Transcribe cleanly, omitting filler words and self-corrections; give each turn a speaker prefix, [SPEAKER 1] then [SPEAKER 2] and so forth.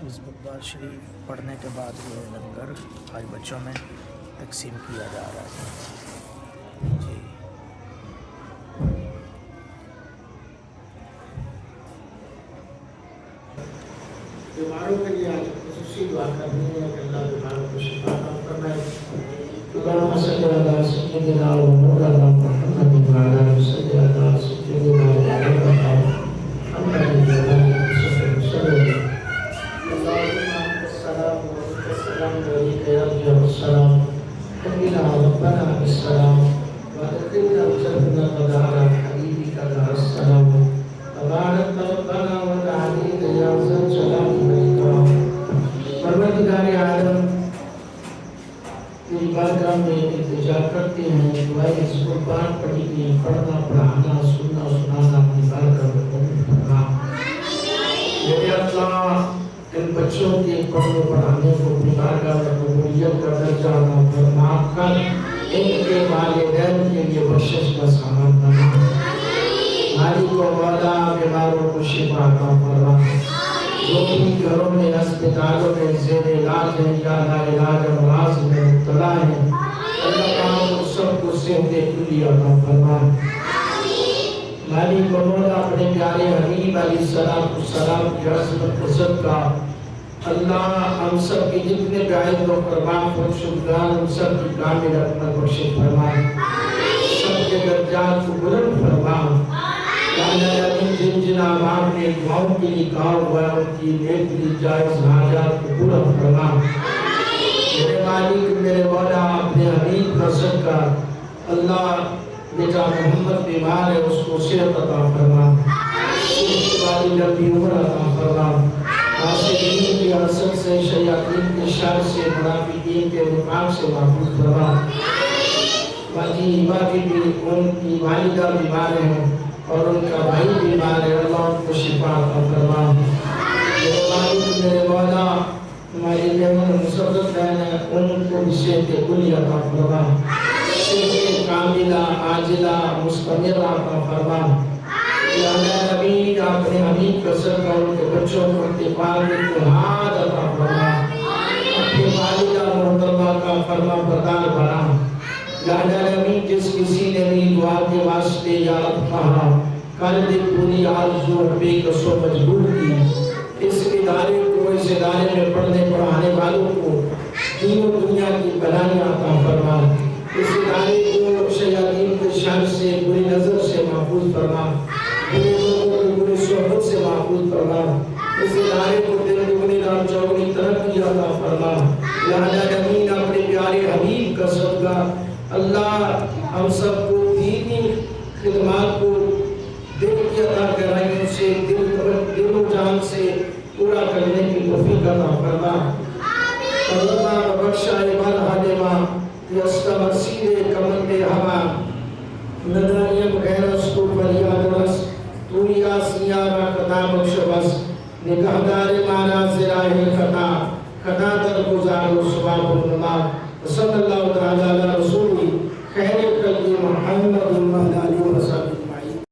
[SPEAKER 1] حزب شریف پڑھنے کے بعد یہ لنگر آج بچوں میں تقسیم کیا جا رہا ہے جی۔
[SPEAKER 2] بیماروں کے لیے آج خصوصی دعا کرنی ہے کہ اللہ بیماروں کو شفا عطا فرمائے۔ اللہم صلی علی سیدنا و مولانا محمد و علی آلہ سیدنا سیدنا محمد اللہم السلام و السلام علیک یا ابی السلام حبینا ربنا بالسلام و ادخلنا الجنة دار حبیبک دار السلام تبارک ربنا و تعالیت یا ذا الجلال والاکرام۔ پروردگار عالم تیری بارگاہ میں التجا کرتے ہیں، دعائیں اس قربان پڑھی گئی، پڑھنا پڑھانا سننا سنانا اپنی بارگاہ میں قبول فرما۔ میرے اللہ ان بچوں کے پڑھنے پڑھانے کو اپنی بارگاہ میں قبولیت کا درجہ عطا فرما کر ان کے والدین کے لیے بخشش کا سامان بنا۔ مالک و مولا بیماروں کو شفا عطا فرما۔ جو بھی گھروں میں ہسپتالوں میں زیر علاج ہیں یا لا علاج امراض میں مبتلا ہیں، اللہ تعالیٰ سب کو صحت کلی عطا فرما۔ مالک و مولا اپنے پیارے حبیب علیہ السلام کی عظمت و صدقہ اللہ ہم سب کے جتنے بعید و قربان خودشگار ہم سب کی کامل رحمت بخش فرما، سب کے درجات کو بلند فرما۔ جن جن آباد نے دعاؤں کے لیے کہا ہوا ہے ان کی نیک لی جائز حاجات کو پورا فرما۔ میرے مالک میرے مولا اپنے حبیب کا صدقہ اللہ بیٹا محمد بیمار ہے اس کو صحت عطا فرما، صحت والی لمبی عمر عطا فرما، عاشقین کی حسد سے شیاطین کے شر سے منافقین کے نفاق سے محفوظ فرما۔ باجی باقی بھی ان کی والدہ بیمار ہیں اور ان کا بھائی بیمار ہے، اللہ ان کو شفا عطا فرما۔ میرے مالک میرے مولا ہماری مہمان مسرت بہن ہے ان کو بھی صحت کلی عطا فرما، صحت کاملہ عاجلہ مستمرہ عطا فرما۔ یا نبی اپنے حبیب کا صدقہ ان کے بچوں کو انتقال میں اتحاد عطا فرما، اپنی والدہ محترمہ کا فرما بردار بنا۔ یا نبی جس کسی نے بھی دعا کے واسطے یا رب کہا کر دے پوری آرزو بے کسو مجبور کی، اس ادارے کو اس ادارے میں پڑھنے پڑھانے والوں کو دین و دنیا کی بھلائی عطا فرما، اس ادارے کو شیاطین کے شر سے بری نظر سے محفوظ فرما، برے لوگوں کی بری صحبت سے محفوظ فرما، اس ادارے کو دل دگنی رات چوگنی ترقی عطا فرما۔ یا نبی اپنے پیارے حبیب کا صدقہ اللہ ہم سب کو دینی خدمات کو دل کی عطا گہرائیوں سے دل و جان سے پورا کرنے کی توفیق عطا فرما۔ کرونا بخشا ایمان حالما یستا مسیر کمند ہوا ندائیم غیرس تو فریاد رس تو یا سیارہ خطا بخش بس نگہدار مانا زراہ خطا خطا در گزار و سباب النما صلی اللہ تعالی علی رسول خیر قلبی محمد علیہ وسلم۔